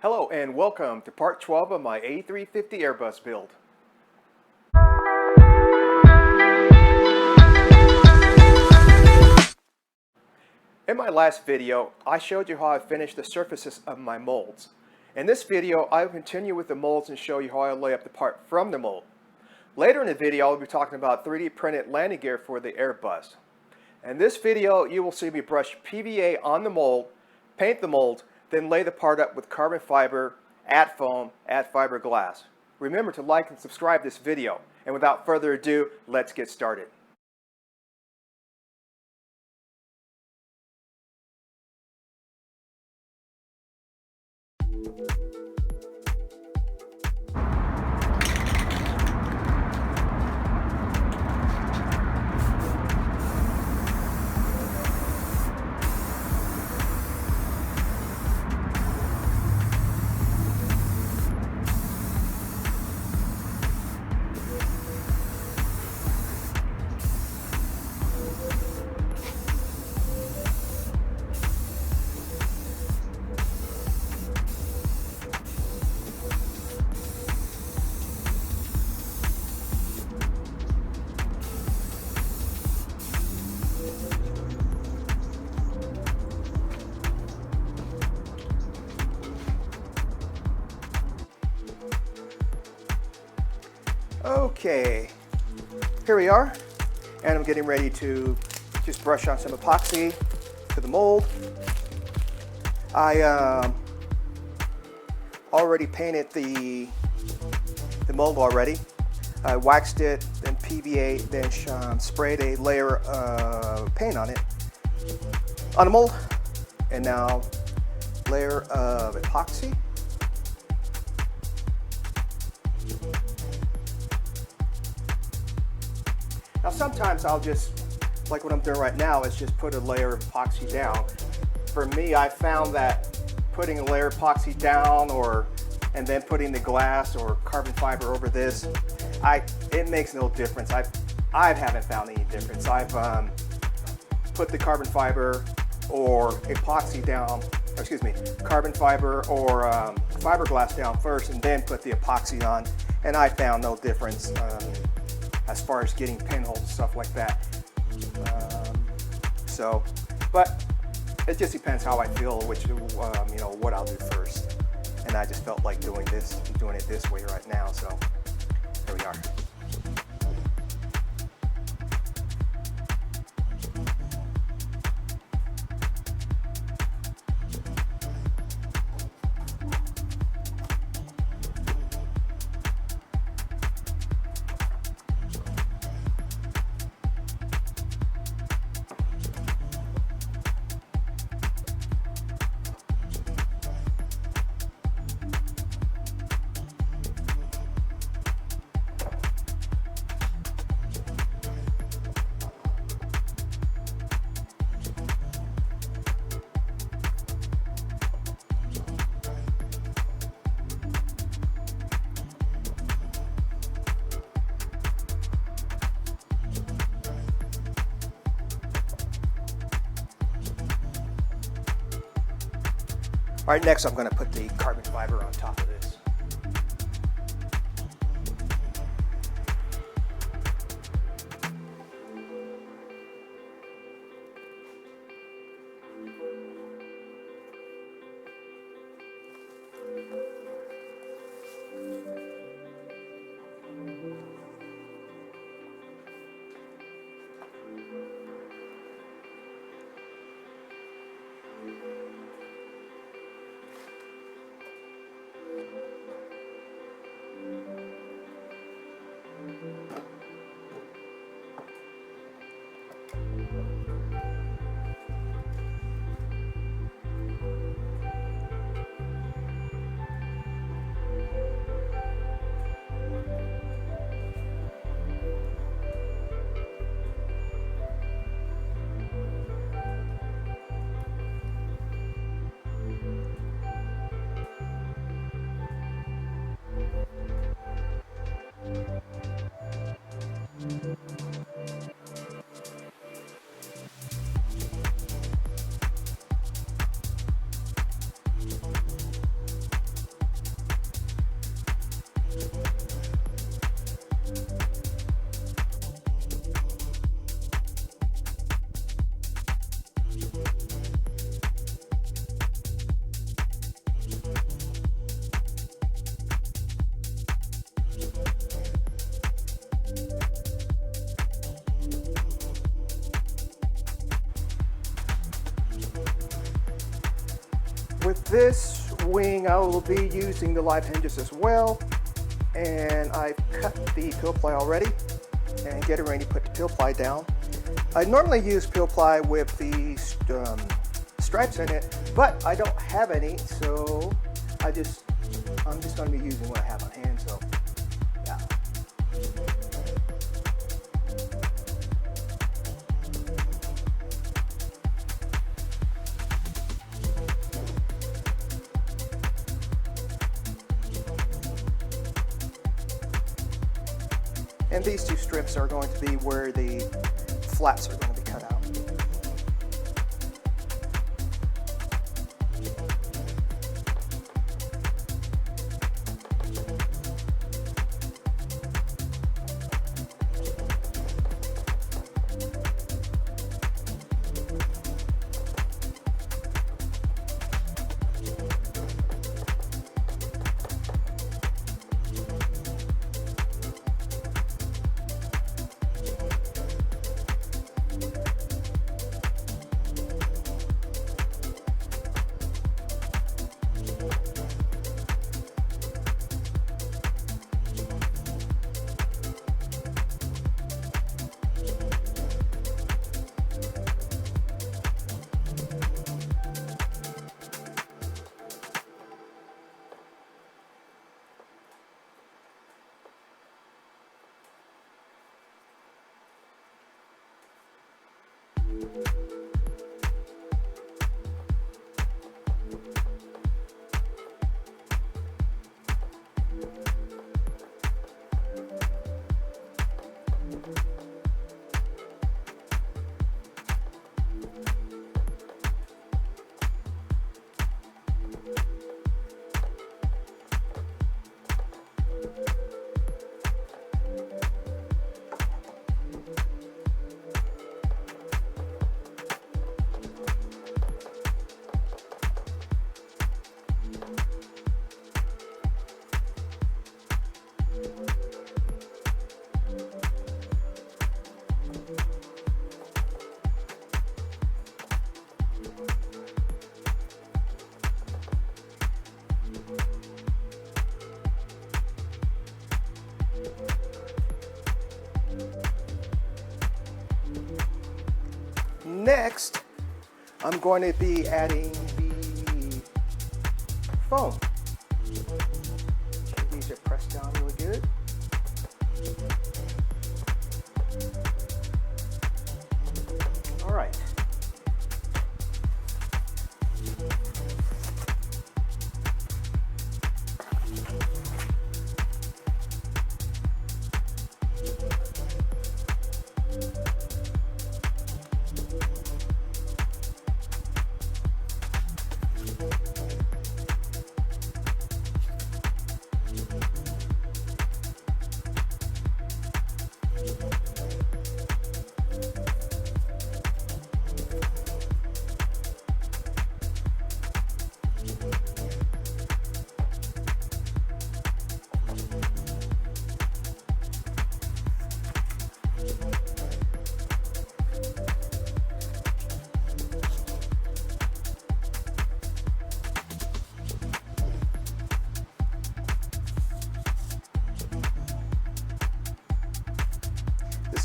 Hello and welcome to part 12 of my A350 Airbus build. In my last video, I showed you how I finished the surfaces of my molds. In this video, I will continue with the molds and show you how I lay up the part from the mold. Later in the video, I'll be talking about 3D printed landing gear for the Airbus. In this video, you will see me brush PVA on the mold, paint the mold, then lay the part up with carbon fiber, add foam, add fiberglass. Remember to like and subscribe this video. And without further ado, let's get started. Okay, here we are, and I'm getting ready to just brush on some epoxy to the mold. I already painted the mold already. I waxed it, then PVA, then sprayed a layer of paint on it, on the mold, and now layer of epoxy. Now sometimes I'll just, like what I'm doing right now, is just put a layer of epoxy down. For me, I found that putting a layer of epoxy down and then putting the glass or carbon fiber over this, it makes no difference. I haven't found any difference. I've put the carbon fiber or epoxy down, or excuse me, carbon fiber or fiberglass down first and then put the epoxy on, and I found no difference. As far as getting pinholes and stuff like that. But it just depends how I feel, what I'll do first. And I just felt like doing it this way right now, so here we are. All right, next I'm going to put the carbon fiber on top of this. this wing I will be using the live hinges as well, and I've cut the peel ply already and getting ready to put the peel ply down. I normally use peel ply with the stripes in it, but I don't have any, so I'm just going to be using what I have on hand. So yeah. And these two strips are going to be where the flaps are going to be cut out. Next, I'm going to be adding the foam. These are pressed down really good. All right.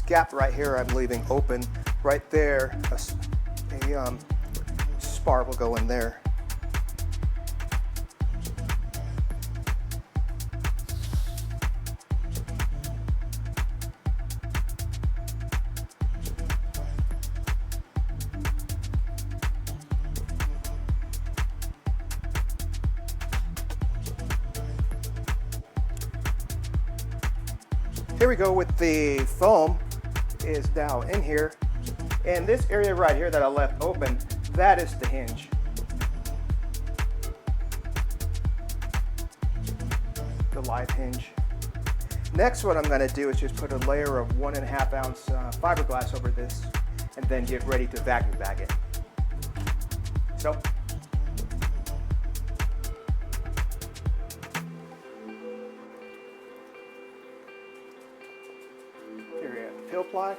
Gap right here I'm leaving open. Right there, a spar will go in there. Here we go with the foam. Is now in here, and this area right here that I left open, that is the hinge. The live hinge. Next, what I'm going to do is just put a layer of 1.5 ounce fiberglass over this, and then get ready to vacuum bag it. So, here we have the peel ply.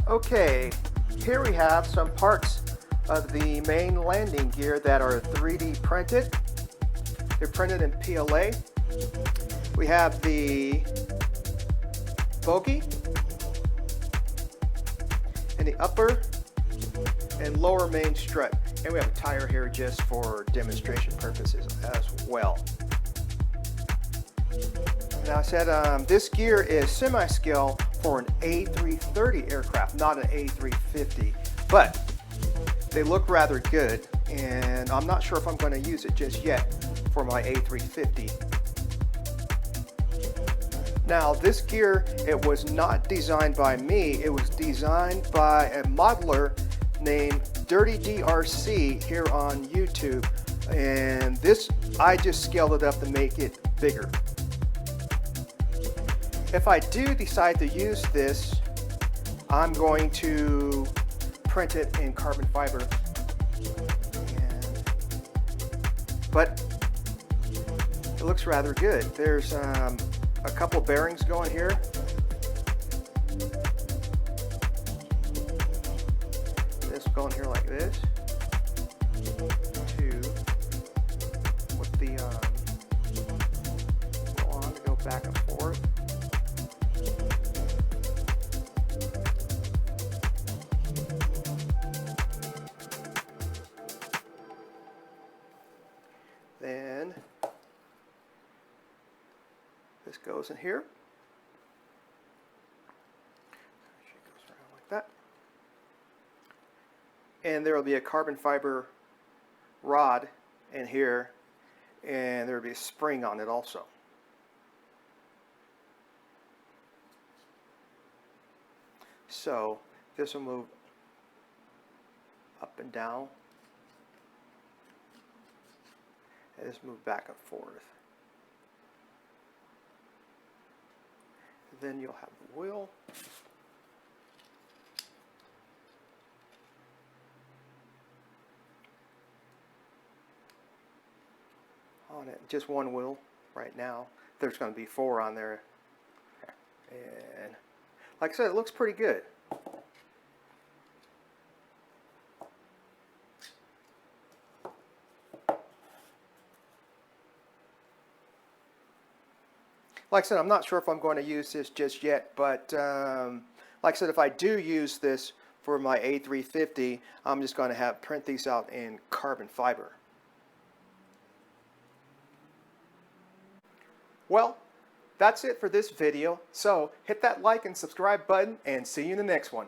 Okay, here we have some parts of the main landing gear that are 3D printed. They're printed in PLA. We have the bogie and the upper and lower main strut. And we have a tire here just for demonstration purposes as well. Now I said this gear is semi-scale for an A330 aircraft, not an A350, but they look rather good, and I'm not sure if I'm going to use it just yet for my A350. Now this gear, it was not designed by me, it was designed by a modeler named Dirty DRC here on YouTube, and this, I just scaled it up to make it bigger. If I do decide to use this, I'm going to print it in carbon fiber. But it looks rather good. There's a couple bearings going here. This going here like this. Two with the go on to go back and forth. Then this goes in here. She goes around like that. And there will be a carbon fiber rod in here, and there will be a spring on it also. So this will move up and down. And just move back and forth. Then you'll have the wheel. On it, just one wheel right now. There's going to be 4 on there. And like I said, it looks pretty good. Like I said, I'm not sure if I'm going to use this just yet, but like I said, if I do use this for my A350, I'm just going to print these out in carbon fiber. Well, that's it for this video. So hit that like and subscribe button, and see you in the next one.